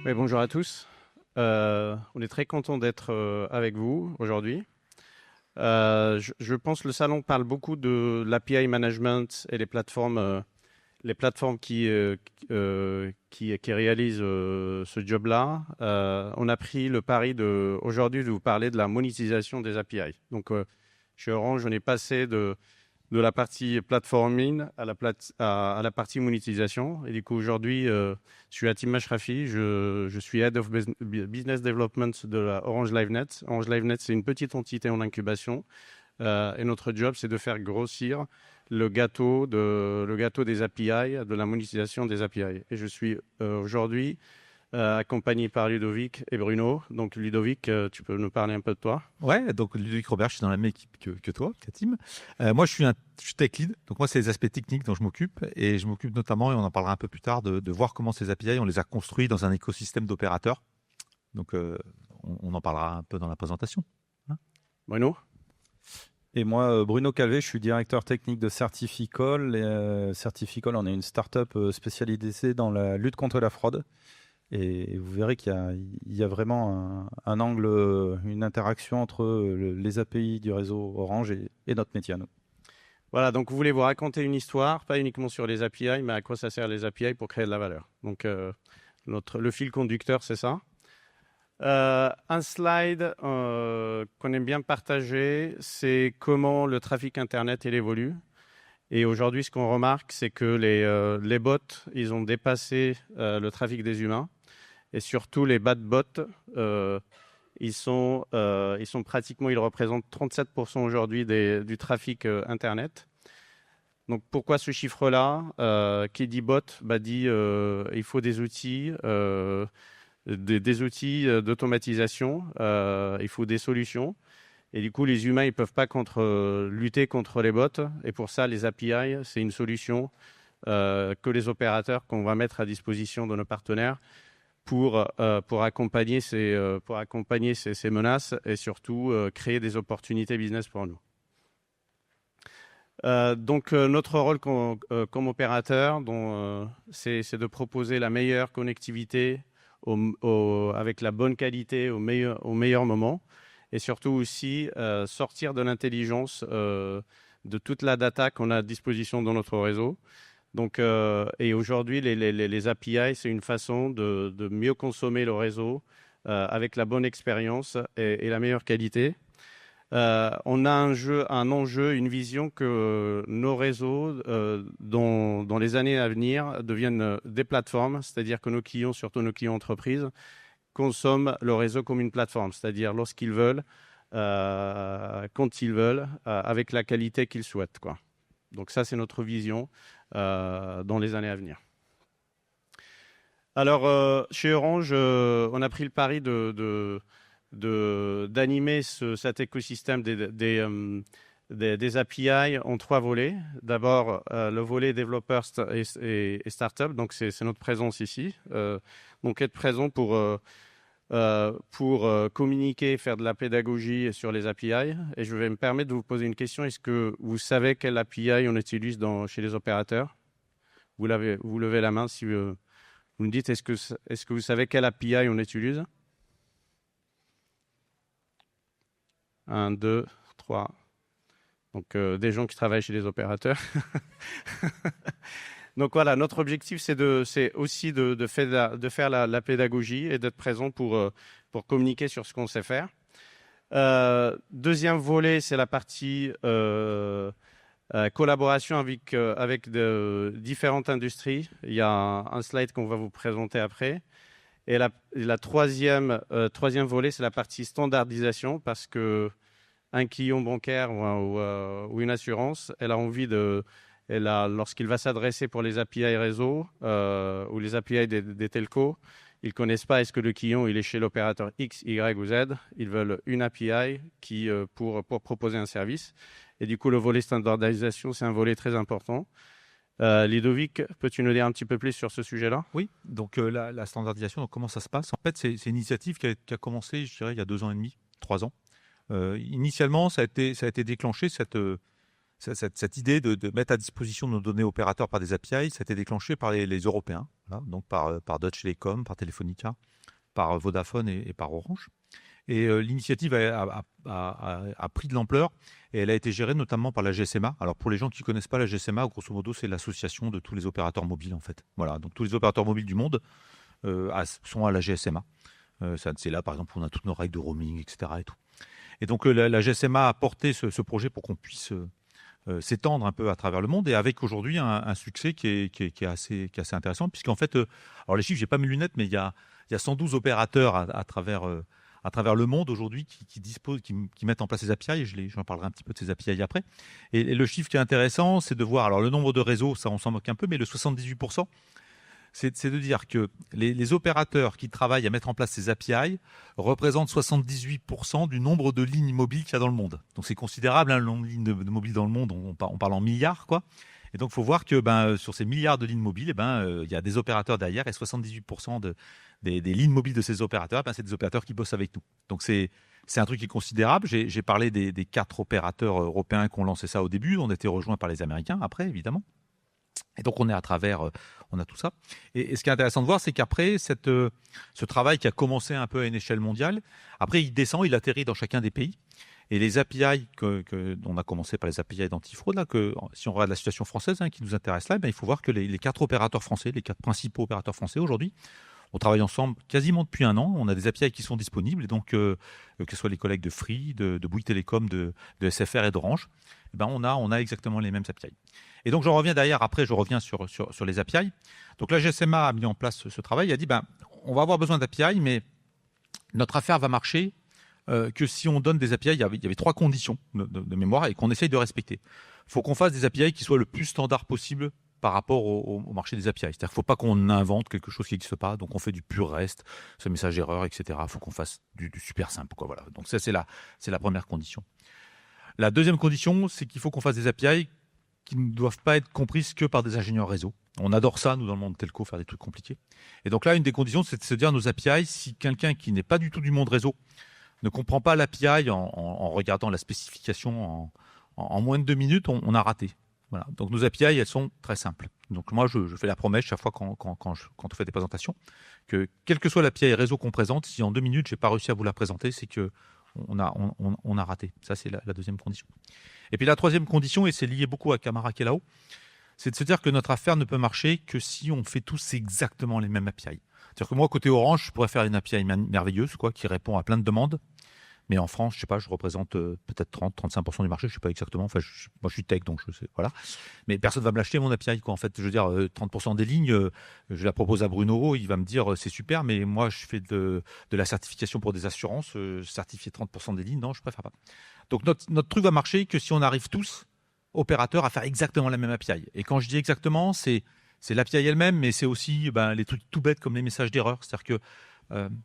Oui, bonjour à tous. On est très content d'être avec vous aujourd'hui. Je pense que le salon parle beaucoup de l'API management et les plateformes qui réalisent ce job-là. On a pris le pari aujourd'hui de vous parler de la monétisation des API. Donc, chez Orange, on est passé de la partie platforming à la partie monétisation. Et du coup, aujourd'hui, je suis Atim Mashrafi, je suis Head of Business Development de la Orange LiveNet. Orange LiveNet, c'est une petite entité en incubation. Et notre job, c'est de faire grossir le gâteau des API, de la monétisation des API. Et je suis aujourd'hui accompagné par Ludovic et Bruno. Donc Ludovic, tu peux nous parler un peu de toi? Ouais, donc Ludovic Robert, je suis dans la même équipe que toi, Katim. Moi, je suis tech lead. Donc moi, c'est les aspects techniques dont je m'occupe. Et je m'occupe notamment, et on en parlera un peu plus tard, de voir comment ces API, on les a construits dans un écosystème d'opérateurs. Donc on en parlera un peu dans la présentation. Bruno? Et moi, Bruno Calvé, je suis directeur technique de Certificol. Certificol, on est une start-up spécialisée dans la lutte contre la fraude. Et vous verrez qu'il y a vraiment un angle, une interaction entre les API du réseau Orange et notre métier à nous. Voilà, donc vous voulez vous raconter une histoire, pas uniquement sur les API, mais à quoi ça sert les API pour créer de la valeur. Donc le fil conducteur, c'est ça. Un slide qu'on aime bien partager, c'est comment le trafic Internet évolue. Et aujourd'hui, ce qu'on remarque, c'est que les bots, ils ont dépassé le trafic des humains. Et surtout, les bad bots, ils représentent 37% aujourd'hui du trafic Internet. Donc, pourquoi ce chiffre-là? Qui dit bot dit il faut des outils, des outils d'automatisation, il faut des solutions. Et du coup, les humains, ils ne peuvent pas lutter contre les bots. Et pour ça, les API, c'est une solution que les opérateurs qu'on va mettre à disposition de nos partenaires pour accompagner ces menaces et surtout créer des opportunités business pour nous. Donc, notre rôle comme opérateur, c'est de proposer la meilleure connectivité avec la bonne qualité au meilleur moment. Et surtout aussi sortir de l'intelligence de toute la data qu'on a à disposition dans notre réseau. Donc, et aujourd'hui, les API, c'est une façon de mieux consommer le réseau avec la bonne expérience et la meilleure qualité. On a un enjeu, une vision que nos réseaux, dans les années à venir, deviennent des plateformes, c'est-à-dire que nos clients, surtout nos clients entreprises, consomment le réseau comme une plateforme, c'est-à-dire lorsqu'ils veulent, quand ils veulent, avec la qualité qu'ils souhaitent, quoi. Donc ça, c'est notre vision dans les années à venir. Alors, chez Orange, on a pris le pari d'animer cet écosystème des API en 3 volets. D'abord, le volet développeurs et startup, donc c'est notre présence ici. Donc être présent pour communiquer, faire de la pédagogie sur les API. Et je vais me permettre de vous poser une question. Est-ce que vous savez quelle API on utilise chez les opérateurs? Vous levez la main si vous me dites, est-ce que vous savez quelle API on utilise? 1, 2, 3. Donc, des gens qui travaillent chez les opérateurs. Donc voilà, notre objectif, c'est aussi de faire la pédagogie et d'être présent pour communiquer sur ce qu'on sait faire. Deuxième volet, c'est la partie collaboration avec différentes industries. Il y a un slide qu'on va vous présenter après. Et la troisième volet, c'est la partie standardisation, parce que un client bancaire ou une assurance, elle a envie lorsqu'il va s'adresser pour les API réseau ou les API des telcos, ils ne connaissent pas est-ce que le client il est chez l'opérateur X, Y ou Z. Ils veulent une API pour proposer un service. Et du coup, le volet standardisation, c'est un volet très important. Ludovic, peux-tu nous dire un petit peu plus sur ce sujet-là? Oui, donc la standardisation, donc comment ça se passe? En fait, c'est une initiative qui a commencé, je dirais, il y a 2 ans et demi, 3 ans. Initialement, ça a été déclenché, cette idée de mettre à disposition nos données opérateurs par des API, ça a été déclenché par les Européens, voilà, donc par Deutsche Telekom, par Telefonica, par Vodafone et par Orange. Et l'initiative a pris de l'ampleur et elle a été gérée notamment par la GSMA. Alors pour les gens qui ne connaissent pas la GSMA, grosso modo, c'est l'association de tous les opérateurs mobiles en fait. Voilà, donc tous les opérateurs mobiles du monde sont à la GSMA. C'est là par exemple où on a toutes nos règles de roaming, etc. Et, tout. Et donc la GSMA a porté ce projet pour qu'on puisse s'étendre un peu à travers le monde et avec aujourd'hui un succès qui est assez intéressant puisqu'en fait, alors les chiffres, j'ai pas mes lunettes, mais il y a 112 opérateurs à travers le monde aujourd'hui qui mettent en place ces API, et j'en parlerai un petit peu de ces API après. Et le chiffre qui est intéressant, c'est de voir, alors le nombre de réseaux, ça on s'en moque un peu, mais le 78%, c'est de dire que les opérateurs qui travaillent à mettre en place ces API représentent 78% du nombre de lignes mobiles qu'il y a dans le monde. Donc c'est considérable, hein, le nombre de lignes de mobiles dans le monde, on parle en milliards, quoi. Et donc il faut voir que sur ces milliards de lignes mobiles, il y a des opérateurs derrière et 78% des lignes mobiles de ces opérateurs, c'est des opérateurs qui bossent avec nous. Donc c'est un truc qui est considérable. J'ai parlé des 4 opérateurs européens qui ont lancé ça au début. On a été rejoints par les Américains après, évidemment. Et donc on est on a tout ça. Et ce qui est intéressant de voir, c'est qu'après ce travail qui a commencé un peu à une échelle mondiale, après il descend, il atterrit dans chacun des pays. Et les API, on a commencé par les API d'antifraude, là, si on regarde la situation française qui nous intéresse là, il faut voir que les 4 opérateurs français, les 4 principaux opérateurs français aujourd'hui, on travaille ensemble quasiment depuis un an. On a des API qui sont disponibles. Et donc, que ce soit les collègues de Free, de Bouygues Télécom, de SFR et d'Orange, on a exactement les mêmes API. Et donc, j'en reviens derrière. Après, je reviens sur les API. Donc, la GSMA a mis en place ce travail. Elle a dit, on va avoir besoin d'API, mais notre affaire va marcher que si on donne des API. Il y avait 3 conditions de mémoire et qu'on essaye de respecter. Il faut qu'on fasse des API qui soient le plus standard possible par rapport au marché des API. C'est-à-dire qu'il ne faut pas qu'on invente quelque chose qui n'existe pas, donc on fait du pur REST, ce message erreur, etc. Il faut qu'on fasse du super simple, quoi. Voilà. Donc ça, c'est la première condition. La deuxième condition, c'est qu'il faut qu'on fasse des API qui ne doivent pas être comprises que par des ingénieurs réseau. On adore ça, nous, dans le monde telco, faire des trucs compliqués. Et donc là, une des conditions, c'est de se dire nos API, si quelqu'un qui n'est pas du tout du monde réseau ne comprend pas l'API en regardant la spécification en moins de 2 minutes, on a raté. Voilà. Donc nos API, elles sont très simples. Donc moi, je fais la promesse chaque fois quand on fait des présentations, que quelle que soit l'API réseau qu'on présente, si en 2 minutes, je n'ai pas réussi à vous la présenter, c'est qu'on a raté. Ça, c'est la deuxième condition. Et puis la troisième condition, et c'est lié beaucoup à Camara qui est là-haut, c'est de se dire que notre affaire ne peut marcher que si on fait tous exactement les mêmes API. C'est-à-dire que moi, côté Orange, je pourrais faire une API merveilleuse, qui répond à plein de demandes. Mais en France, je sais pas, je représente peut-être 30-35% du marché, je sais pas exactement. Enfin, moi, je suis tech, donc je sais, voilà. Mais personne va me l'acheter mon API, quoi. En fait, je veux dire, 30% des lignes, je la propose à Bruno, il va me dire c'est super, mais moi, je fais de la certification pour des assurances, certifier 30% des lignes, non, je préfère pas. Donc notre truc va marcher que si on arrive tous, opérateurs, à faire exactement la même API. Et quand je dis exactement, c'est l'API elle-même, mais c'est aussi les trucs tout bêtes comme les messages d'erreur. C'est-à-dire que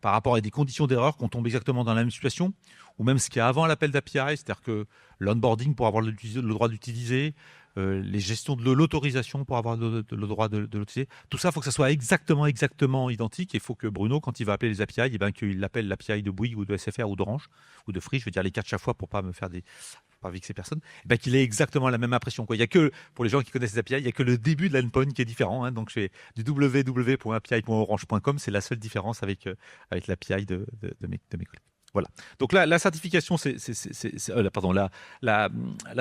par rapport à des conditions d'erreur qu'on tombe exactement dans la même situation, ou même ce qu'il y a avant l'appel d'API, c'est-à-dire que l'onboarding pour avoir le droit d'utiliser, les gestions de l'autorisation pour avoir le droit de l'utiliser, tout ça, il faut que ça soit exactement identique. Il faut que Bruno, quand il va appeler les API, qu'il appelle l'API de Bouygues ou de SFR ou d'Orange ou de Free, je vais dire les 4 chaque fois pour pas vexer personne, qu'il ait exactement la même impression, quoi. Il y a que, pour les gens qui connaissent les API, il y a que le début de l'endpoint qui est différent, Donc je fais du www.api.orange.com, c'est la seule différence avec l'API de mes collègues. Voilà. Donc là, la certification, la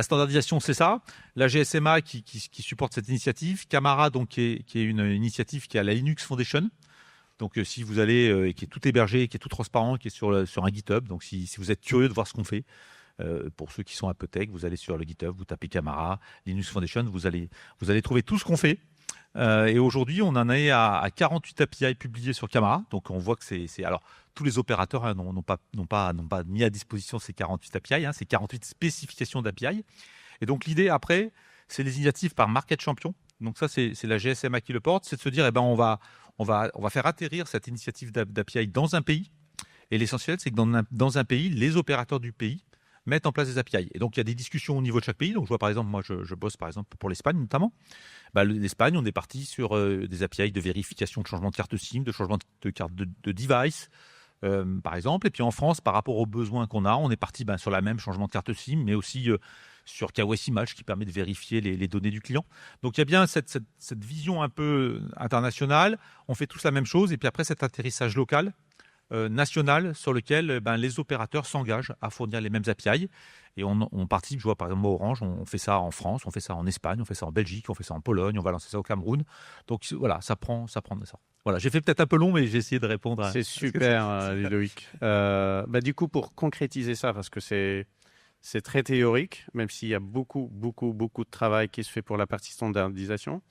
standardisation, c'est ça. La GSMA qui supporte cette initiative. Camara, donc qui est une initiative qui est à la Linux Foundation. Donc si vous allez, qui est tout hébergé, qui est tout transparent, qui est sur un GitHub. Donc si vous êtes curieux de voir ce qu'on fait, pour ceux qui sont un peu tech, vous allez sur le GitHub, vous tapez Camara, Linux Foundation, vous allez trouver tout ce qu'on fait. Et aujourd'hui, on en est à 48 API publiés sur Camara. Donc on voit que c'est alors tous les opérateurs n'ont pas mis à disposition ces 48 API, ces 48 spécifications d'API. Et donc l'idée après, c'est les initiatives par Market Champion. Donc ça, c'est la GSMA qui le porte, c'est de se dire, on va faire atterrir cette initiative d'API dans un pays. Et l'essentiel, c'est que dans un pays, les opérateurs du pays mettent en place des API. Et donc, il y a des discussions au niveau de chaque pays. Donc, je vois par exemple, moi, je bosse par exemple pour l'Espagne notamment. L'Espagne, on est parti sur des API de vérification de changement de carte SIM, de changement de carte de device, par exemple. Et puis en France, par rapport aux besoins qu'on a, on est parti sur la même changement de carte SIM, mais aussi sur KYC Match qui permet de vérifier les données du client. Donc il y a bien cette vision un peu internationale. On fait tous la même chose et puis après cet atterrissage local, national, sur lequel les opérateurs s'engagent à fournir les mêmes API. Et on participe, je vois par exemple Orange, on fait ça en France, on fait ça en Espagne, on fait ça en Belgique, on fait ça en Pologne, on va lancer ça au Cameroun. Donc voilà, ça prend de ça. Voilà, j'ai fait peut-être un peu long, mais j'ai essayé de répondre à... C'est super, Ludovic. Du coup, pour concrétiser ça, parce que c'est très théorique, même s'il y a beaucoup de travail qui se fait pour la partie standardisation.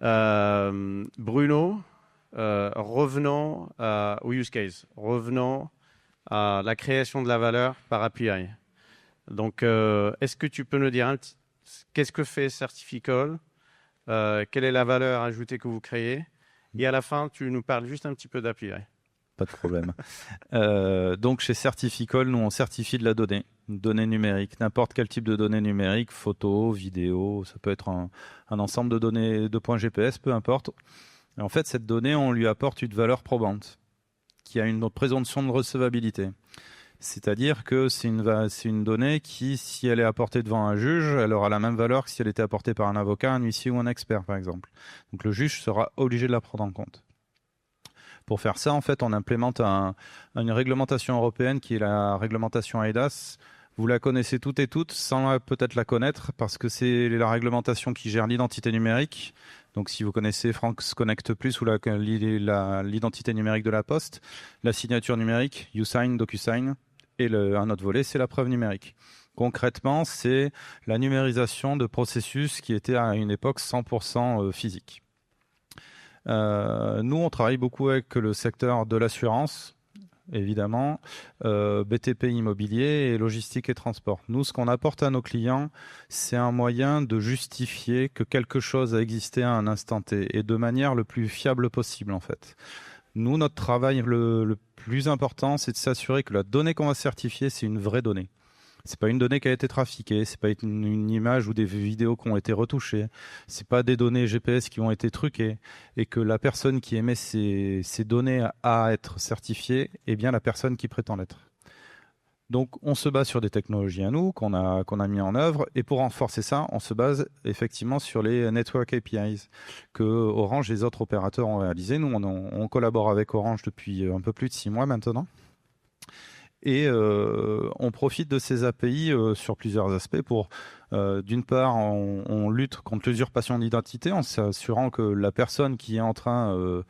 Bruno, revenons au use case, revenons à la création de la valeur par API. Donc, est-ce que tu peux nous dire qu'est-ce que fait Certificol, quelle est la valeur ajoutée que vous créez, et à la fin, tu nous parles juste un petit peu d'API. Pas de problème. Donc, chez Certificol, nous, on certifie de la donnée numérique, n'importe quel type de données numériques, photos, vidéos, ça peut être un ensemble de données, de points GPS, peu importe. Et en fait, cette donnée, on lui apporte une valeur probante qui a une présomption de recevabilité. C'est-à-dire que c'est une donnée qui, si elle est apportée devant un juge, elle aura la même valeur que si elle était apportée par un avocat, un huissier ou un expert, par exemple. Donc le juge sera obligé de la prendre en compte. Pour faire ça, en fait, on implémente une réglementation européenne qui est la réglementation eIDAS. Vous la connaissez toutes et toutes, sans peut-être la connaître, parce que c'est la réglementation qui gère l'identité numérique. Donc, si vous connaissez France Connect Plus ou l'identité numérique de la Poste, la signature numérique, YouSign, DocuSign, et un autre volet, c'est la preuve numérique. Concrètement, c'est la numérisation de processus qui étaient à une époque 100% physiques. Nous, on travaille beaucoup avec le secteur de l'assurance, évidemment, BTP immobilier et logistique et transport. Nous, ce qu'on apporte à nos clients, c'est un moyen de justifier que quelque chose a existé à un instant T et de manière le plus fiable possible, en fait. Nous, notre travail le plus important, c'est de s'assurer que la donnée qu'on va certifier, c'est une vraie donnée. C'est pas une donnée qui a été trafiquée, c'est pas une image ou des vidéos qui ont été retouchées, c'est pas des données GPS qui ont été truquées, et que la personne qui émet ces données à être certifiée est bien la personne qui prétend l'être. Donc, on se base sur des technologies à nous qu'on a mis en œuvre, et pour renforcer ça, on se base effectivement sur les network APIs que Orange et les autres opérateurs ont réalisés. Nous, on collabore avec Orange depuis un peu plus de 6 mois maintenant. Et on profite de ces API sur plusieurs aspects pour, d'une part, on lutte contre l'usurpation d'identité en s'assurant que la personne qui est en train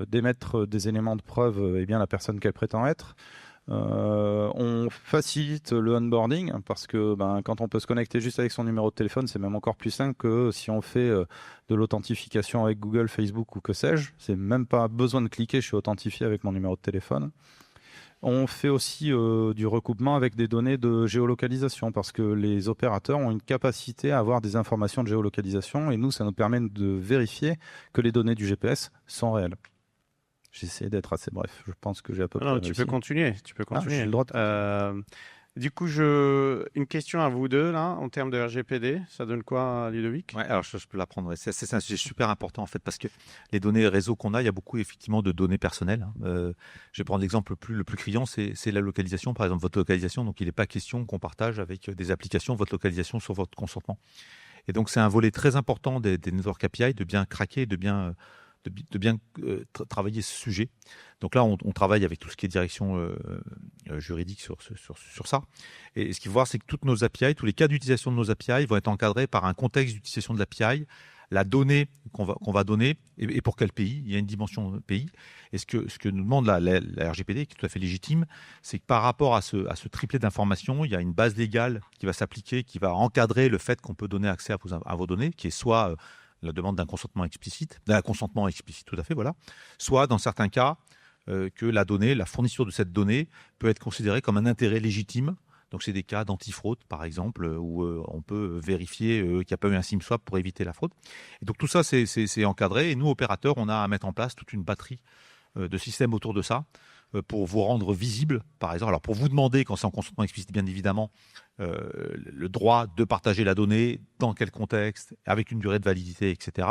d'émettre des éléments de preuve est bien la personne qu'elle prétend être. On facilite le onboarding parce que quand on peut se connecter juste avec son numéro de téléphone, c'est même encore plus simple que si on fait de l'authentification avec Google, Facebook ou que sais-je. C'est même pas besoin de cliquer, je suis authentifié avec mon numéro de téléphone. On fait aussi du recoupement avec des données de géolocalisation parce que les opérateurs ont une capacité à avoir des informations de géolocalisation et nous, ça nous permet de vérifier que les données du GPS sont réelles. J'ai essayé d'être assez bref. Je pense que j'ai à peu près réussi. Tu peux continuer. J'ai le droit de... Du coup, une question à vous deux, là, en termes de RGPD. Ça donne quoi, Ludovic ? Ouais, alors je peux l'apprendre. C'est un sujet super important, en fait, parce que les données réseau qu'on a, il y a beaucoup, effectivement, de données personnelles. Je vais prendre l'exemple le plus criant, c'est la localisation, par exemple, votre localisation. Donc, il n'est pas question qu'on partage avec des applications votre localisation sur votre consentement. Et donc, c'est un volet très important des network API de bien craquer, de bien travailler ce sujet. Donc là, on travaille avec tout ce qui est direction juridique sur ça. Et ce qu'il faut voir, c'est que toutes nos API, tous les cas d'utilisation de nos API vont être encadrés par un contexte d'utilisation de l'API, la donnée qu'on va donner et pour quel pays. Il y a une dimension pays. Et ce que nous demande la RGPD, qui est tout à fait légitime, c'est que par rapport à ce triplet d'informations, il y a une base légale qui va s'appliquer, qui va encadrer le fait qu'on peut donner accès à vos données, qui est soit la demande d'un consentement explicite, tout à fait, voilà. Soit, dans certains cas, que la fourniture de cette donnée peut être considérée comme un intérêt légitime. Donc, c'est des cas d'antifraude, par exemple, où on peut vérifier qu'il n'y a pas eu un SIM swap pour éviter la fraude. Et donc, tout ça, c'est encadré. Et nous, opérateurs, on a à mettre en place toute une batterie de systèmes autour de ça pour vous rendre visible, par exemple. Alors, pour vous demander, quand c'est en consentement explicite, bien évidemment, le droit de partager la donnée, dans quel contexte, avec une durée de validité, etc.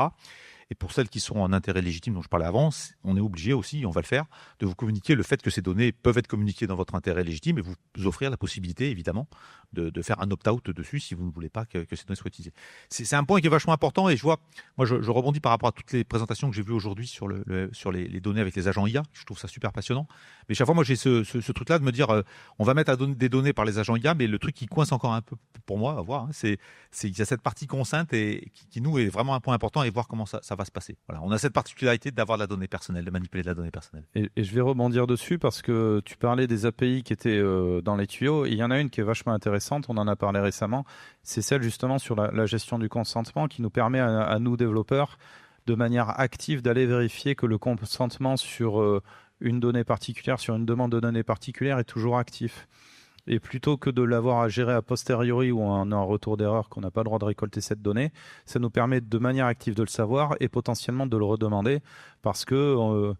Et pour celles qui sont en intérêt légitime dont je parlais avant, on est obligé aussi, on va le faire, de vous communiquer le fait que ces données peuvent être communiquées dans votre intérêt légitime et vous offrir la possibilité, évidemment, de faire un opt-out dessus si vous ne voulez pas que ces données soient utilisées. C'est un point qui est vachement important et je vois, moi je rebondis par rapport à toutes les présentations que j'ai vues aujourd'hui sur les données avec les agents IA. Je trouve ça super passionnant. Mais chaque fois, moi j'ai ce truc-là de me dire, on va mettre des données par les agents IA, mais le truc qui coince encore un peu pour moi à voir, hein, c'est qu'il y a cette partie consciente et qui nous est vraiment un point important et voir comment ça va se passer. Voilà, on a cette particularité d'avoir de la donnée personnelle, de manipuler de la donnée personnelle. Et je vais rebondir dessus parce que tu parlais des API qui étaient dans les tuyaux. Et il y en a une qui est vachement intéressante, on en a parlé récemment, c'est celle justement sur la gestion du consentement qui nous permet à nous développeurs de manière active d'aller vérifier que le consentement sur une donnée particulière, sur une demande de données particulière est toujours actif. Et plutôt que de l'avoir à gérer a posteriori ou en un retour d'erreur qu'on n'a pas le droit de récolter cette donnée, ça nous permet de manière active de le savoir et potentiellement de le redemander parce que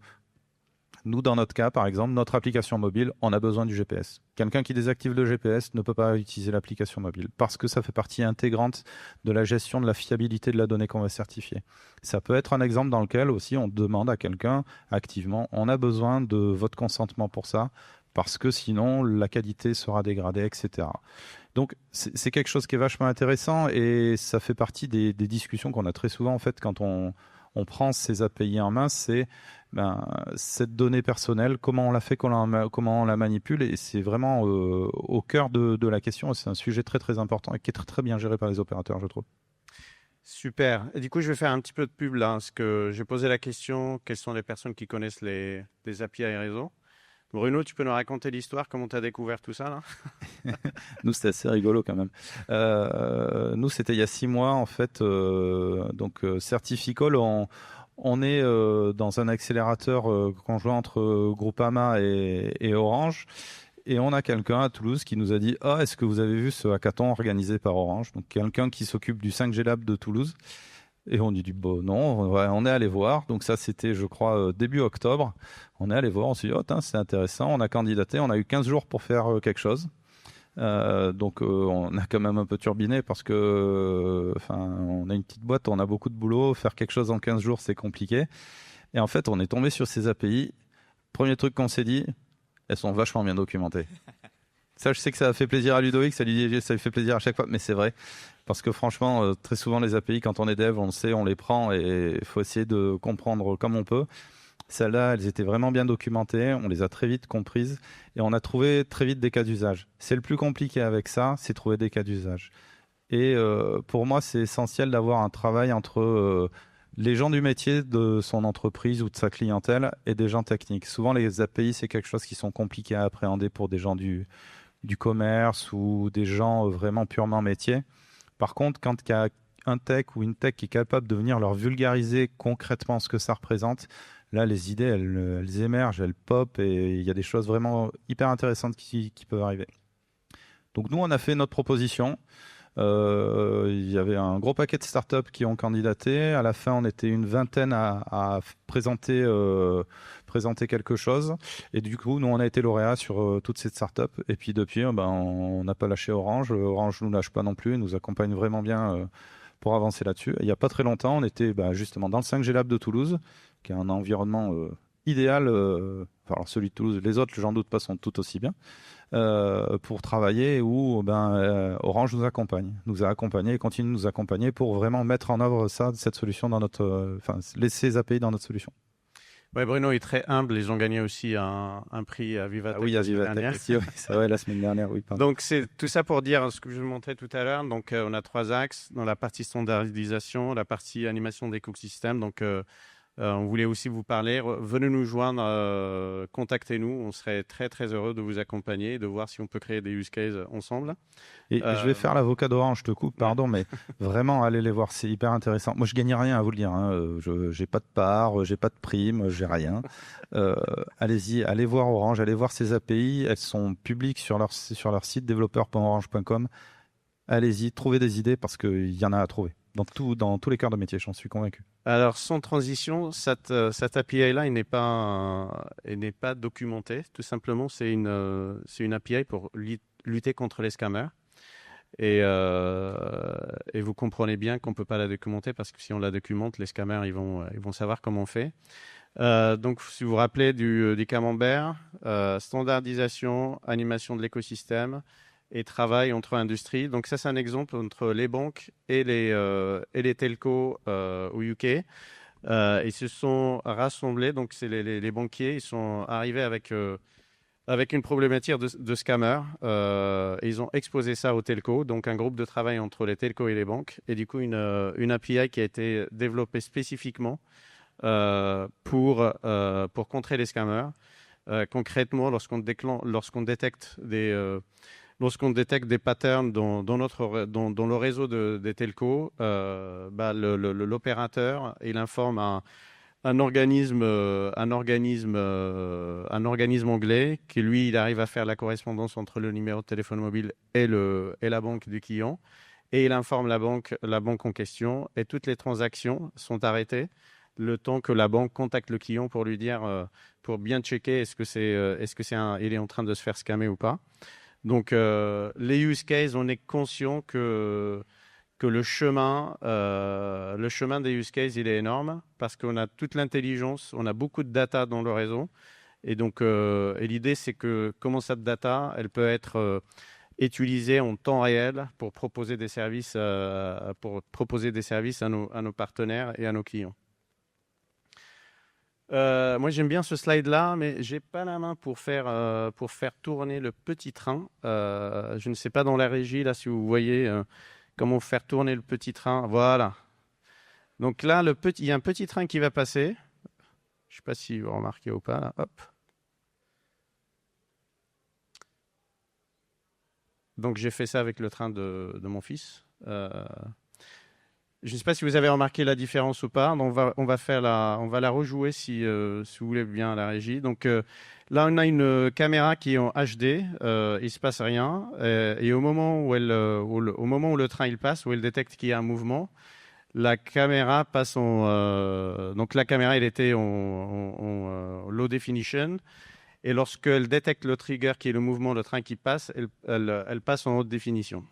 nous, dans notre cas, par exemple, notre application mobile, on a besoin du GPS. Quelqu'un qui désactive le GPS ne peut pas utiliser l'application mobile parce que ça fait partie intégrante de la gestion de la fiabilité de la donnée qu'on va certifier. Ça peut être un exemple dans lequel aussi on demande à quelqu'un activement, on a besoin de votre consentement pour ça, parce que sinon la qualité sera dégradée, etc. Donc c'est quelque chose qui est vachement intéressant et ça fait partie des discussions qu'on a très souvent en fait quand on prend ces API en main, c'est cette donnée personnelle, comment on la fait, comment on la manipule, et c'est vraiment au cœur de la question. C'est un sujet très très important et qui est très très bien géré par les opérateurs, je trouve. Super. Et du coup, je vais faire un petit peu de pub là, parce que j'ai posé la question, quelles sont les personnes qui connaissent les API et réseaux? Bruno, tu peux nous raconter l'histoire, comment tu as découvert tout ça là? Nous, c'était assez rigolo quand même. Nous, c'était il y a 6 mois en fait. Donc, Certificol, on est dans un accélérateur conjoint entre Groupama et Orange. Et on a quelqu'un à Toulouse qui nous a dit « Ah, est-ce que vous avez vu ce hackathon organisé par Orange ?» Donc, quelqu'un qui s'occupe du 5G Lab de Toulouse. Et on dit bon, non, on est allé voir. Donc ça, c'était, je crois, début octobre. On est allé voir, on s'est dit, oh, c'est intéressant. On a candidaté, on a eu 15 jours pour faire quelque chose. Donc on a quand même un peu turbiné parce que on a une petite boîte, on a beaucoup de boulot. Faire quelque chose en 15 jours, c'est compliqué. Et en fait, on est tombé sur ces API. Premier truc qu'on s'est dit, elles sont vachement bien documentées. Ça, je sais que ça a fait plaisir à Ludovic, ça lui fait plaisir à chaque fois, mais c'est vrai. Parce que franchement, très souvent, les API, quand on est dev, on le sait, on les prend et il faut essayer de comprendre comme on peut. Celles-là, elles étaient vraiment bien documentées, on les a très vite comprises et on a trouvé très vite des cas d'usage. C'est le plus compliqué avec ça, c'est trouver des cas d'usage. Et pour moi, c'est essentiel d'avoir un travail entre les gens du métier de son entreprise ou de sa clientèle et des gens techniques. Souvent, les API, c'est quelque chose qui sont compliqués à appréhender pour des gens du commerce ou des gens vraiment purement métier. Par contre, quand il y a un tech ou une tech qui est capable de venir leur vulgariser concrètement ce que ça représente, là, les idées, elles émergent, elles pop et il y a des choses vraiment hyper intéressantes qui peuvent arriver. Donc nous, on a fait notre proposition. Il y avait un gros paquet de startups qui ont candidaté. À la fin, on était une vingtaine à présenter quelque chose. Et du coup, nous, on a été lauréats sur toutes ces startups. Et puis depuis, on n'a pas lâché Orange. Orange ne nous lâche pas non plus. Il nous accompagne vraiment bien pour avancer là-dessus. Et il n'y a pas très longtemps, on était justement dans le 5G Lab de Toulouse, qui est un environnement idéal. Alors celui de Toulouse, les autres, j'en doute pas, sont tout aussi bien. Pour travailler où Orange nous a accompagnés et continue de nous accompagner pour vraiment mettre en œuvre cette solution dans notre, ces API dans notre solution. Ouais, Bruno est très humble. Ils ont gagné aussi un prix à Vivatech. Ah oui, à Vivatech aussi, oui, c'est vrai, la semaine dernière, oui. Pardon. Donc, c'est tout ça pour dire ce que je vous montrais tout à l'heure. Donc, on a 3 axes dans la partie standardisation, la partie animation d'écosystème. Donc, on voulait aussi vous parler. Venez nous joindre, contactez-nous. On serait très, très heureux de vous accompagner et de voir si on peut créer des use cases ensemble. Et je vais faire l'avocat d'Orange, je te coupe, pardon, mais vraiment, allez les voir, c'est hyper intéressant. Moi, je gagne rien à vous le dire. Hein. Je n'ai pas de part, j'ai pas de prime, j'ai rien. Allez-y, allez voir Orange, allez voir ces API. Elles sont publiques sur leur site développeur.orange.com. Allez-y, trouvez des idées parce qu'il y en a à trouver. Dans tous les cœurs de métier, j'en suis convaincu. Alors, sans transition, cette API-là, elle n'est pas documentée. Tout simplement, c'est une API pour lutter contre les scammers. Et vous comprenez bien qu'on ne peut pas la documenter parce que si on la documente, les scammers ils vont savoir comment on fait. Donc, si vous vous rappelez du camembert, standardisation, animation de l'écosystème et travail entre industries. Donc, ça, c'est un exemple entre les banques et les telcos au UK. Ils se sont rassemblés. Donc, c'est les banquiers. Ils sont arrivés avec une problématique de scammer. Et ils ont exposé ça aux telcos. Donc, un groupe de travail entre les telcos et les banques. Et du coup, une API qui a été développée spécifiquement pour contrer les scammers. Concrètement, lorsqu'on détecte des patterns dans le réseau des telcos, l'opérateur il informe un organisme anglais qui lui il arrive à faire la correspondance entre le numéro de téléphone mobile et la banque du client, et il informe la banque en question, et toutes les transactions sont arrêtées le temps que la banque contacte le client pour lui dire, pour bien checker il est en train de se faire scammer ou pas. Donc, les use cases, on est conscient que le chemin des use cases, il est énorme parce qu'on a toute l'intelligence, on a beaucoup de data dans le réseau. Et donc, l'idée, c'est que comment cette data, elle peut être utilisée en temps réel pour proposer des services, à nos partenaires et à nos clients. Moi, j'aime bien ce slide-là, mais j'ai pas la main pour faire tourner le petit train. Je ne sais pas dans la régie, là, si vous voyez comment faire tourner le petit train. Voilà. Donc là, il y a un petit train qui va passer. Je ne sais pas si vous remarquez ou pas. Là. Hop. Donc, j'ai fait ça avec le train de mon fils. Je ne sais pas si vous avez remarqué la différence ou pas. Donc on va la rejouer si vous voulez bien à la régie. Donc là, on a une caméra qui est en HD. Il se passe rien. Et au moment où le train il passe, où elle détecte qu'il y a un mouvement, la caméra passe donc la caméra elle était en low definition. Et lorsqu'elle détecte le trigger qui est le mouvement de train qui passe, elle passe en haute définition.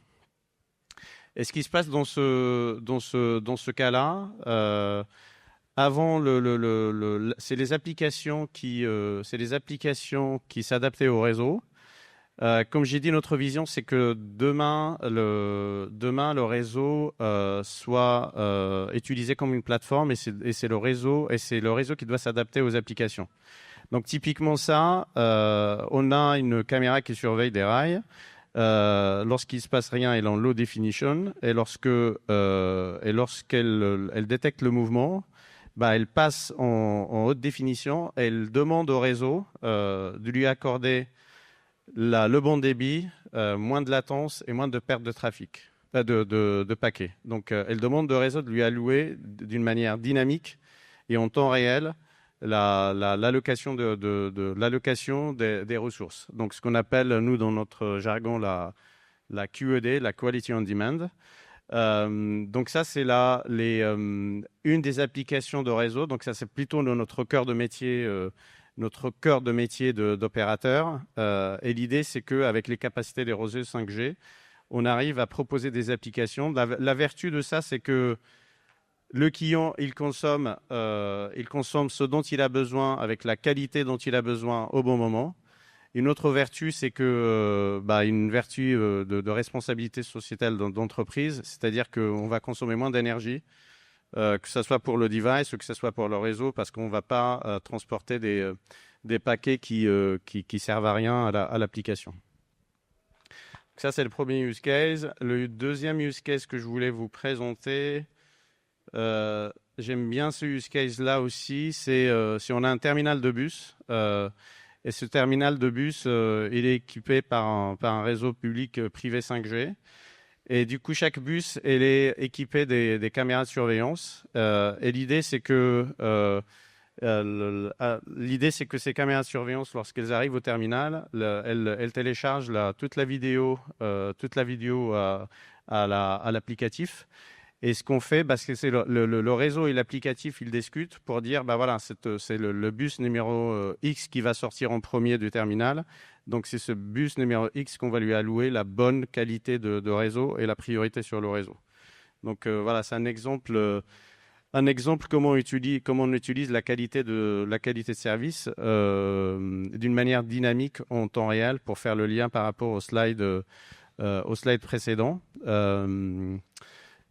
Et ce qui se passe dans ce cas-là, avant c'est les applications qui s'adaptaient au réseau. Comme j'ai dit, notre vision, c'est que demain le réseau soit utilisé comme une plateforme, et c'est le réseau qui doit s'adapter aux applications. Donc typiquement ça, on a une caméra qui surveille des rails. Lorsqu'il ne se passe rien, elle est en low definition, et lorsqu'elle détecte le mouvement, elle passe en haute définition, et elle demande au réseau de lui accorder le bon débit, moins de latence et moins de perte de trafic, de paquets. Donc elle demande au réseau de lui allouer d'une manière dynamique et en temps réel l'allocation des ressources. Donc, ce qu'on appelle, nous, dans notre jargon, la QED, la Quality on Demand. Donc, ça, c'est une des applications de réseau. Donc, ça, c'est plutôt notre cœur de métier, d'opérateur. Et l'idée, c'est qu'avec les capacités des réseaux 5G, on arrive à proposer des applications. La vertu de ça, c'est que le client, il consomme ce dont il a besoin avec la qualité dont il a besoin au bon moment. Une autre vertu, c'est que une vertu de responsabilité sociétale d'entreprise, c'est-à-dire qu'on va consommer moins d'énergie, que ce soit pour le device ou que ce soit pour le réseau, parce qu'on ne va pas transporter des paquets qui servent à rien à l'application. Ça, c'est le premier use case. Le deuxième use case que je voulais vous présenter, j'aime bien ce use case-là aussi, c'est si on a un terminal de bus, et ce terminal de bus, il est équipé par un réseau public privé 5G. Et du coup, chaque bus, elle est équipé des caméras de surveillance. Et l'idée, c'est que ces caméras de surveillance, lorsqu'elles arrivent au terminal, elles téléchargent toute la vidéo à l'applicatif. Et ce qu'on fait, parce que c'est le réseau et l'applicatif, ils discutent pour dire, voilà, c'est le bus numéro X qui va sortir en premier du terminal. Donc, c'est ce bus numéro X qu'on va lui allouer la bonne qualité de réseau et la priorité sur le réseau. Donc, voilà, c'est un exemple comment on utilise la qualité de service d'une manière dynamique en temps réel pour faire le lien par rapport au slide précédent.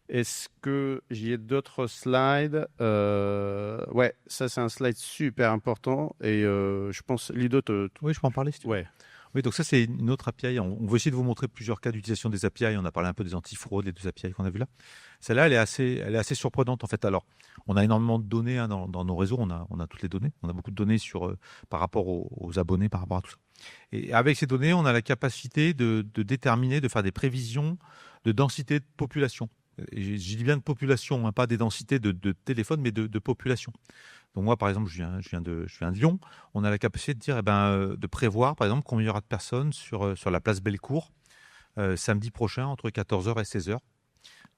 Est-ce que j'ai d'autres slides? Ouais, ça c'est un slide super important et je pense Ludo Oui, je peux en parler si tu veux. Ouais. Oui, donc ça c'est une autre API. On va essayer de vous montrer plusieurs cas d'utilisation des API. On a parlé un peu des antifraudes, les 2 API qu'on a vues là. Celle-là, elle est assez surprenante en fait. Alors, on a énormément de données dans nos réseaux. On a toutes les données. On a beaucoup de données par rapport aux abonnés, par rapport à tout ça. Et avec ces données, on a la capacité de déterminer, de faire des prévisions de densité de population. Et je dis bien de population, hein, pas des densités de téléphone, mais de population. Donc moi, par exemple, je viens de Lyon. On a la capacité de dire, de prévoir, par exemple, combien il y aura de personnes sur la place Bellecour samedi prochain entre 14h et 16h.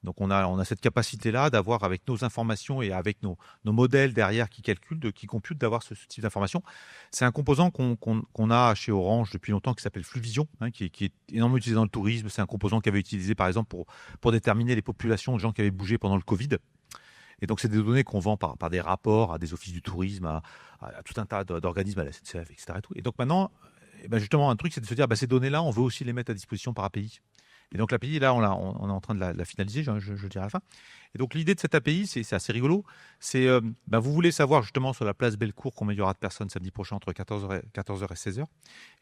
Donc on a cette capacité-là d'avoir, avec nos informations et avec nos modèles derrière qui calculent, qui computent, d'avoir ce type d'informations. C'est un composant qu'on a chez Orange depuis longtemps qui s'appelle Fluvision, hein, qui est énormément utilisé dans le tourisme. C'est un composant qui avait été utilisé par exemple pour déterminer les populations de gens qui avaient bougé pendant le Covid. Et donc, c'est des données qu'on vend par des rapports à des offices du tourisme, à tout un tas d'organismes, à la SNCF, etc. Et donc maintenant, justement, un truc, c'est de se dire, ces données-là, on veut aussi les mettre à disposition par API. Et donc, l'API, là, on est en train de la finaliser, je le dirai à la fin. Et donc, l'idée de cette API, c'est assez rigolo. C'est, vous voulez savoir justement sur la place Bellecour combien il y aura de personnes samedi prochain entre 14h et 16h.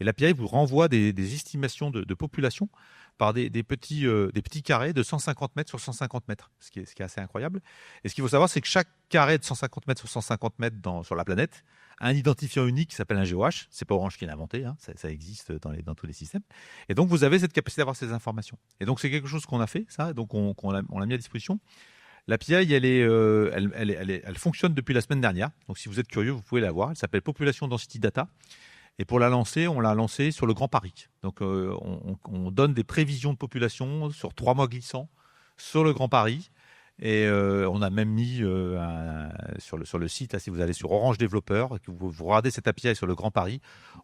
Et l'API vous renvoie des estimations de population par des petits carrés de 150 mètres sur 150 mètres, ce qui est assez incroyable. Et ce qu'il faut savoir, c'est que chaque carré de 150 mètres sur 150 mètres sur la planète a un identifiant unique qui s'appelle un GOH. C'est pas Orange qui l'a inventé, hein, ça existe dans tous les systèmes. Et donc, vous avez cette capacité d'avoir ces informations. Et donc, c'est quelque chose qu'on a fait, ça, donc on l'a mis à disposition. L'API, elle fonctionne depuis la semaine dernière. Donc, si vous êtes curieux, vous pouvez la voir. Elle s'appelle Population Density Data. Et pour la lancer, on l'a lancée sur le Grand Paris. Donc, on donne des prévisions de population sur 3 mois glissants sur le Grand Paris. Et on a même mis sur le site, là, si vous allez sur Orange Développeur, et que vous regardez cette API sur le Grand Paris,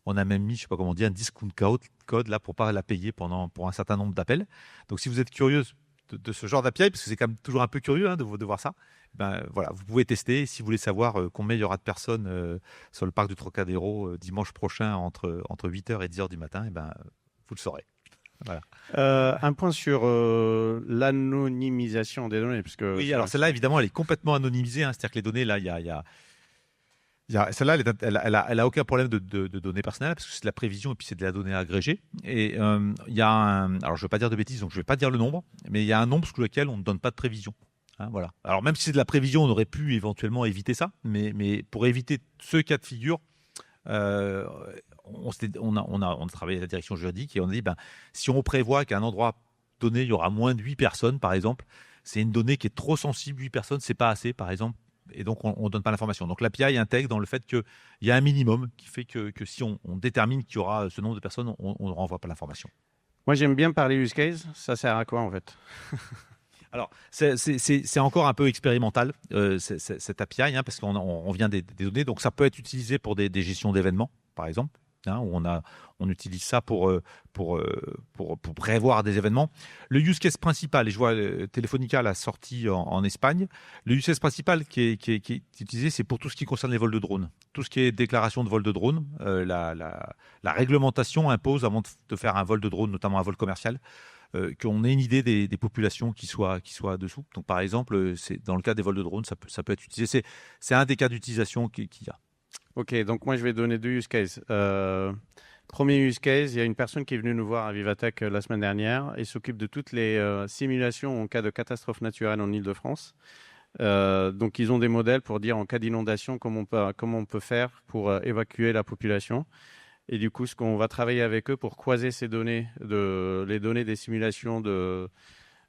on a même mis, je sais pas comment dire, un discount code là pour pas la payer pour un certain nombre d'appels. Donc, si vous êtes curieux de ce genre d'API, parce que c'est quand même toujours un peu curieux, hein, de voir ça, voilà, vous pouvez tester. Si vous voulez savoir combien il y aura de personnes sur le parc du Trocadéro dimanche prochain entre 8h et 10h du matin, vous le saurez. Voilà. Un point sur l'anonymisation des données. Parce que oui, alors celle-là, évidemment, elle est complètement anonymisée. Hein, c'est-à-dire que les données, là, celle-là, elle a aucun problème de données personnelles parce que c'est de la prévision et puis c'est de la donnée agrégée. Et il y a alors je ne veux pas dire de bêtises, donc je ne vais pas dire le nombre, mais il y a un nombre sous lequel on ne donne pas de prévision. Hein, voilà. Alors même si c'est de la prévision, on aurait pu éventuellement éviter ça, mais pour éviter ce cas de figure, on a travaillé avec la direction juridique et on a dit si on prévoit qu'à un endroit donné il y aura moins de 8 personnes par exemple, c'est une donnée qui est trop sensible, 8 personnes c'est pas assez par exemple, et donc on ne donne pas l'information. Donc l'API intègre dans le fait qu'il y a un minimum qui fait que si on détermine qu'il y aura ce nombre de personnes, on ne renvoie pas l'information. Moi j'aime bien parler use case, ça sert à quoi en fait? Alors, c'est encore un peu expérimental, cette API, hein, parce qu'on vient des données. Donc, ça peut être utilisé pour des gestions d'événements, par exemple, hein, où on utilise ça pour prévoir des événements. Le use case principal, et je vois Telefonica l'a sorti en Espagne, le use case principal qui est utilisé, c'est pour tout ce qui concerne les vols de drones. Tout ce qui est déclaration de vol de drone, la réglementation impose, avant de faire un vol de drone, notamment un vol commercial, qu'on ait une idée des populations qui soient dessous. Donc, par exemple, dans le cas des vols de drones, ça peut être utilisé. C'est un des cas d'utilisation qu'il y a. Ok, donc moi, je vais donner 2 use cases. Premier use case, il y a une personne qui est venue nous voir à Vivatech la semaine dernière et s'occupe de toutes les simulations en cas de catastrophe naturelle en Île-de-France. Donc, ils ont des modèles pour dire en cas d'inondation comment on peut faire pour évacuer la population. Et du coup, ce qu'on va travailler avec eux pour croiser ces données, les données des simulations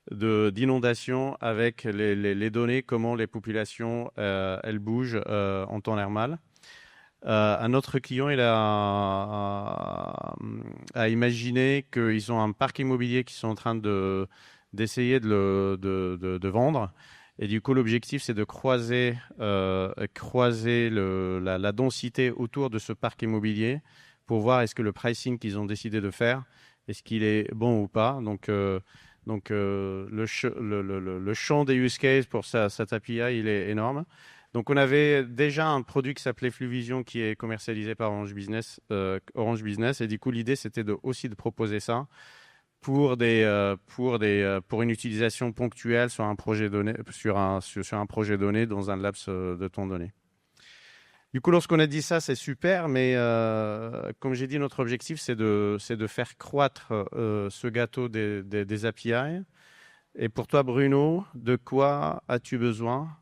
d'inondation avec les données, comment les populations elles bougent en temps normal. Un autre client, il a imaginé qu'ils ont un parc immobilier qu'ils sont en train d'essayer de vendre. Et du coup, l'objectif, c'est de croiser la densité autour de ce parc immobilier pour voir est-ce que le pricing qu'ils ont décidé de faire, est-ce qu'il est bon ou pas. Donc, le champ des use cases pour cette API, il est énorme. Donc, on avait déjà un produit qui s'appelait Fluvision qui est commercialisé par Orange Business. Et du coup, l'idée, c'était aussi de proposer ça pour une utilisation ponctuelle sur un projet donné, sur un projet donné dans un laps de temps donné. Du coup, lorsqu'on a dit ça, c'est super, mais comme j'ai dit, notre objectif, c'est de faire croître ce gâteau des API. Et pour toi, Bruno, de quoi as-tu besoin?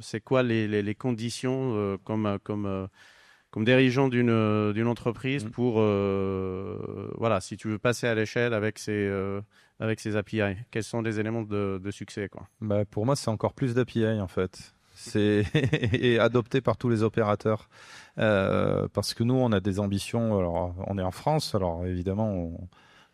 C'est quoi les conditions comme dirigeant d'une entreprise pour voilà, si tu veux passer à l'échelle avec ces API, quels sont les éléments de succès, quoi? Bah, pour moi, c'est encore plus d'API en fait. C'est et adopté par tous les opérateurs parce que nous, on a des ambitions. Alors, on est en France, alors évidemment,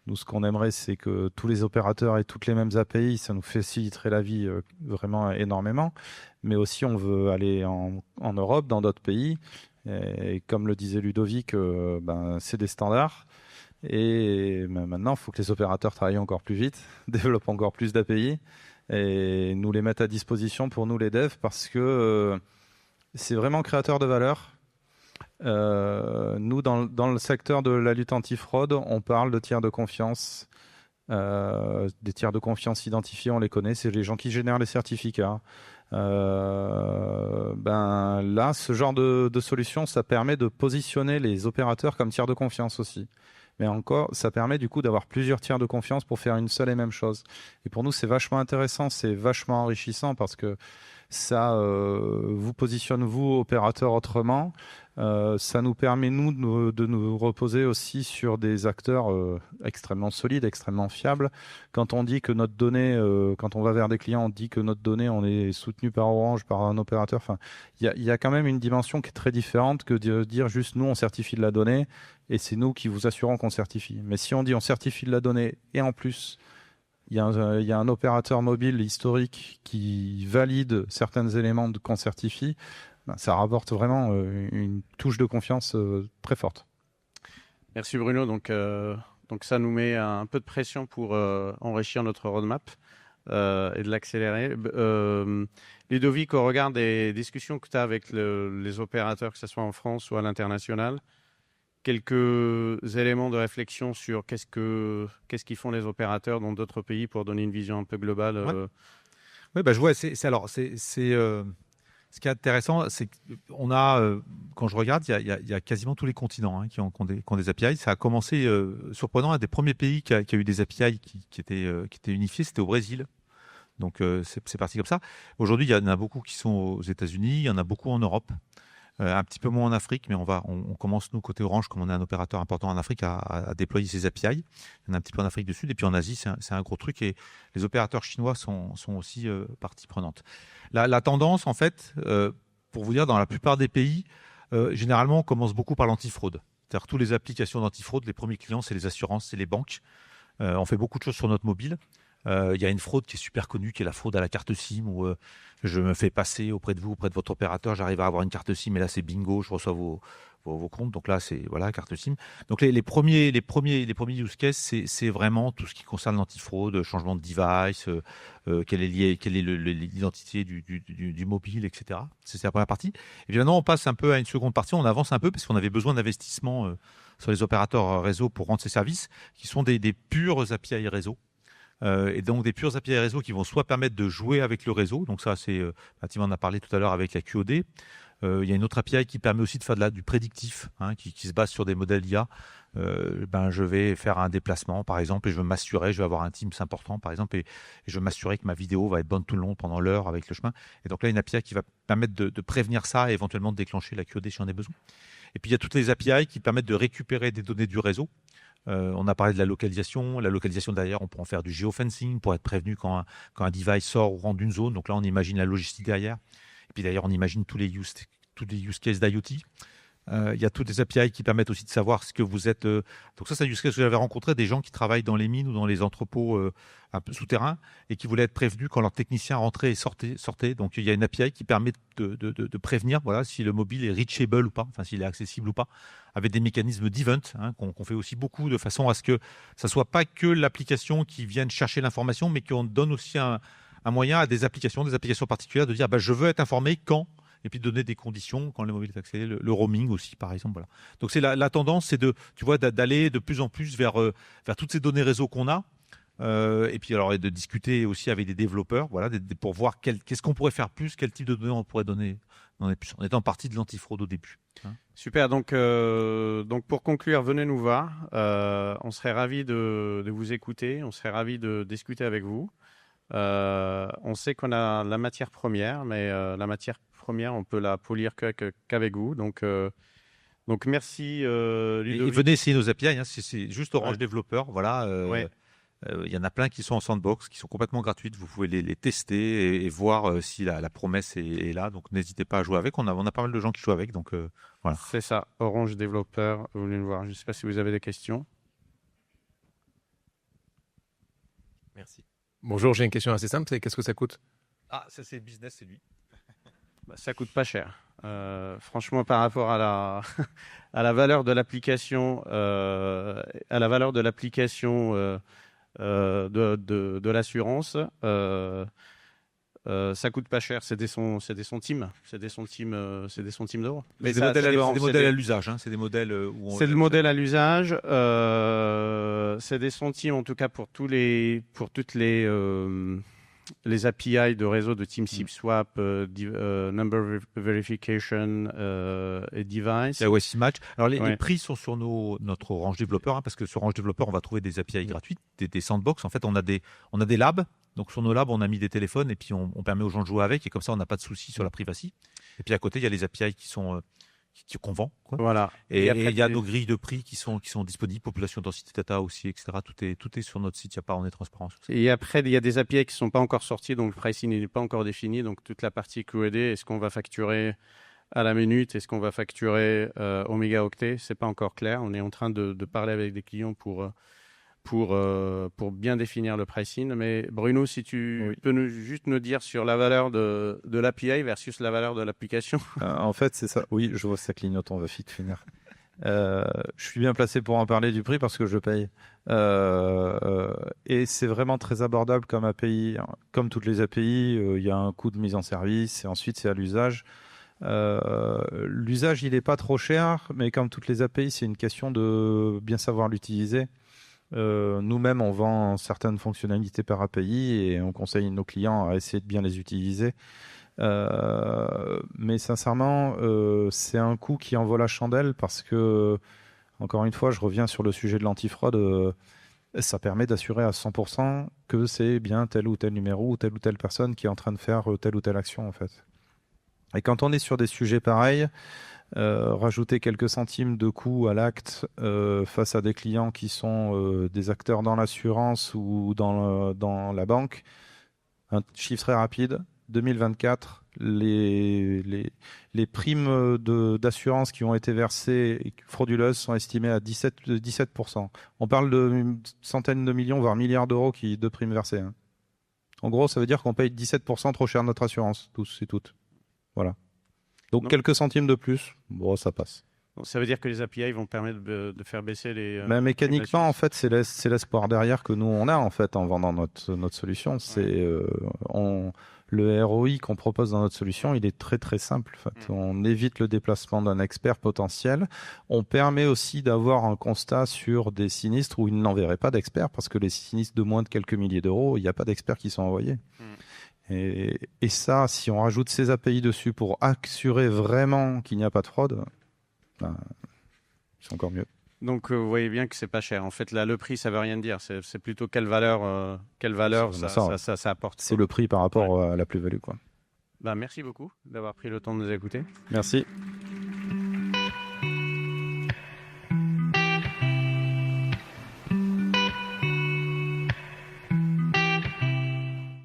nous, ce qu'on aimerait, c'est que tous les opérateurs aient toutes les mêmes API. Ça nous faciliterait la vie vraiment énormément. Mais aussi, on veut aller en Europe, dans d'autres pays. Et comme le disait Ludovic, c'est des standards. Et maintenant, il faut que les opérateurs travaillent encore plus vite, développent encore plus d'API et nous les mettent à disposition pour nous les devs parce que c'est vraiment créateur de valeur. Nous, dans le secteur de la lutte anti-fraude, on parle de tiers de confiance. Des tiers de confiance identifiés, on les connaît, c'est les gens qui génèrent les certificats. Là, ce genre de solution, ça permet de positionner les opérateurs comme tiers de confiance aussi. Mais encore, ça permet du coup d'avoir plusieurs tiers de confiance pour faire une seule et même chose. Et pour nous, c'est vachement intéressant, c'est vachement enrichissant parce que ça vous positionne, vous, opérateur, autrement. Ça nous permet, nous, de nous reposer aussi sur des acteurs extrêmement solides, extrêmement fiables. Quand on dit que notre donnée, quand on va vers des clients, on dit que notre donnée, on est soutenu par Orange, par un opérateur. Enfin, il y a quand même une dimension qui est très différente que de dire juste nous, on certifie de la donnée et c'est nous qui vous assurons qu'on certifie. Mais si on dit on certifie de la donnée et en plus, il y a un opérateur mobile historique qui valide certains éléments qu'on certifie, ça rapporte vraiment une touche de confiance très forte. Merci Bruno. Donc ça nous met un peu de pression pour enrichir notre roadmap et de l'accélérer. Ludovic, au regard des discussions que tu as avec les opérateurs, que ce soit en France ou à l'international, quelques éléments de réflexion sur qu'est-ce qu'ils font les opérateurs dans d'autres pays pour donner une vision un peu globale. Oui, je vois. Ce qui est intéressant, c'est qu'on a, quand je regarde, il y a quasiment tous les continents qui ont des API. Ça a commencé surprenant. Un des premiers pays qui a eu des API qui étaient unifiés, c'était au Brésil. Donc c'est parti comme ça. Aujourd'hui, il y en a beaucoup qui sont aux États-Unis, il y en a beaucoup en Europe. Un petit peu moins en Afrique, mais on commence, nous, côté Orange, comme on est un opérateur important en Afrique, à déployer ces API. Il y en a un petit peu en Afrique du Sud, et puis en Asie, c'est un gros truc, et les opérateurs chinois sont aussi partie prenante. La tendance, en fait, pour vous dire, dans la plupart des pays, généralement, on commence beaucoup par l'antifraude. C'est-à-dire toutes les applications d'antifraude, les premiers clients, c'est les assurances, c'est les banques. On fait beaucoup de choses sur notre mobile. Il y a une fraude qui est super connue, qui est la fraude à la carte SIM, où je me fais passer auprès de vous, auprès de votre opérateur, j'arrive à avoir une carte SIM, et là c'est bingo, je reçois vos comptes. Donc là, c'est voilà, carte SIM. Donc les premiers use cases, c'est vraiment tout ce qui concerne l'antifraude, changement de device, quelle est l'identité du mobile, etc. C'est la première partie. Et puis maintenant, on passe un peu à une seconde partie, on avance un peu parce qu'on avait besoin d'investissement sur les opérateurs réseau pour rendre ces services, qui sont des purs API réseau. Et donc des pures API réseau qui vont soit permettre de jouer avec le réseau, donc ça c'est, Tim en a parlé tout à l'heure avec la QOD. Il y a une autre API qui permet aussi de faire du prédictif, qui se base sur des modèles IA. Je vais faire un déplacement par exemple et je veux m'assurer, je vais avoir un Teams important par exemple et je veux m'assurer que ma vidéo va être bonne tout le long pendant l'heure avec le chemin. Et donc là une API qui va permettre de prévenir ça et éventuellement de déclencher la QOD si on a besoin. Et puis il y a toutes les API qui permettent de récupérer des données du réseau. On a parlé de la localisation. La localisation, derrière, on peut en faire du geofencing pour être prévenu quand un device sort ou rentre d'une zone. Donc là, on imagine la logistique derrière. Et puis d'ailleurs, on imagine tous les use cases d'IoT. Il y a toutes les API qui permettent aussi de savoir ce que vous êtes. Donc ça, c'est use case que j'avais rencontré des gens qui travaillent dans les mines ou dans les entrepôts un peu souterrains et qui voulaient être prévenus quand leurs techniciens rentraient et sortaient. Donc il y a une API qui permet de prévenir, voilà, si le mobile est reachable ou pas, enfin s'il est accessible ou pas, avec des mécanismes d'event qu'on fait aussi beaucoup de façon à ce que ça soit pas que l'application qui vienne chercher l'information, mais qu'on donne aussi un moyen à des applications particulières de dire je veux être informé quand. Et puis de donner des conditions quand le mobile est accéléré, le roaming aussi, par exemple. Voilà. Donc c'est la tendance, c'est d'aller de plus en plus vers toutes ces données réseau qu'on a, et puis alors et de discuter aussi avec des développeurs, voilà, pour voir qu'est-ce qu'on pourrait faire plus, quel type de données on pourrait donner plus, en étant partie de l'antifraude au début. Super. Donc pour conclure, venez nous voir. On serait ravis de vous écouter. On serait ravis de discuter avec vous. On sait qu'on a la matière première, mais la matière première, on peut la polir qu'avec vous. Donc merci Ludovic. Et venez essayer nos API, c'est juste Orange Développeur. Voilà, ouais. Y en a plein qui sont en sandbox, qui sont complètement gratuites. Vous pouvez les tester et voir si la promesse est là. Donc n'hésitez pas à jouer avec. On a pas mal de gens qui jouent avec. Donc voilà. C'est ça, Orange Développeur. Vous voulez nous voir. Je ne sais pas si vous avez des questions. Merci. Bonjour, j'ai une question assez simple, c'est qu'est-ce que ça coûte ? Ah, ça c'est business, c'est lui. Ça coûte pas cher. Franchement, par rapport à la valeur de l'application, de l'assurance, ça coûte pas cher. C'est des centimes d'euros. Mais c'est des modèles à l'usage. C'est des modèles où c'est le modèle à l'usage. C'est des centimes en tout cas pour toutes les API de réseau de TeamSpeak Swap, Number Verification et Device. La OSI Match. Alors les prix sont sur notre Orange Développeur, parce que sur Orange Développeur, on va trouver des API gratuites, des sandbox. En fait, on a des labs. Donc sur nos labs, on a mis des téléphones et puis on permet aux gens de jouer avec, et comme ça, on n'a pas de souci sur la privacy. Et puis à côté, il y a les API qu'on vend, quoi. Voilà. Et il y a nos grilles de prix qui sont disponibles, population densité data aussi, etc. Tout est sur notre site. On est transparent sur ça. Et après, il y a des API qui ne sont pas encore sortis, donc le pricing n'est pas encore défini. Donc toute la partie Q&A, est-ce qu'on va facturer à la minute, est-ce qu'on va facturer au mégaoctet, c'est pas encore clair. On est en train de parler avec des clients pour bien définir le pricing. Mais Bruno, si tu peux juste nous dire sur la valeur de l'API versus la valeur de l'application. En fait, c'est ça. Oui, je vois ça clignote, on va vite finir. Je suis bien placé pour en parler du prix parce que je paye. Et c'est vraiment très abordable comme API. Comme toutes les API, il y a un coût de mise en service et ensuite c'est à l'usage. L'usage, il n'est pas trop cher, mais comme toutes les API, c'est une question de bien savoir l'utiliser. Nous-mêmes, on vend certaines fonctionnalités par API et on conseille nos clients à essayer de bien les utiliser. Mais sincèrement, c'est un coût qui en vaut la chandelle parce que, encore une fois, je reviens sur le sujet de l'antifraude. Ça permet d'assurer à 100% que c'est bien tel ou tel numéro ou telle personne qui est en train de faire telle ou telle action, en fait. Et quand on est sur des sujets pareils, rajouter quelques centimes de coût à l'acte face à des clients qui sont des acteurs dans l'assurance ou dans la banque, un chiffre très rapide, 2024, les primes d'assurance qui ont été versées frauduleuses sont estimées à 17%. On parle de centaines de millions, voire milliards d'euros de primes versées. En gros, ça veut dire qu'on paye 17% trop cher notre assurance, tous et toutes. Voilà. Donc quelques centimes de plus, bon, ça passe. Donc, ça veut dire que les API vont permettre de faire baisser les... Mais mécaniquement, en fait, c'est l'espoir derrière que nous, on a en fait en vendant notre solution. C'est le ROI qu'on propose dans notre solution, il est très très simple. En fait. On évite le déplacement d'un expert potentiel. On permet aussi d'avoir un constat sur des sinistres où il n'enverrait pas d'experts, parce que les sinistres de moins de quelques milliers d'euros, il n'y a pas d'experts qui sont envoyés. Et ça, si on rajoute ces API dessus pour assurer vraiment qu'il n'y a pas de fraude, c'est encore mieux. Donc vous voyez bien que c'est pas cher. En fait, là, le prix, ça veut rien dire. C'est plutôt quelle valeur ça apporte. C'est le prix par rapport à la plus-value, quoi. Merci beaucoup d'avoir pris le temps de nous écouter. Merci.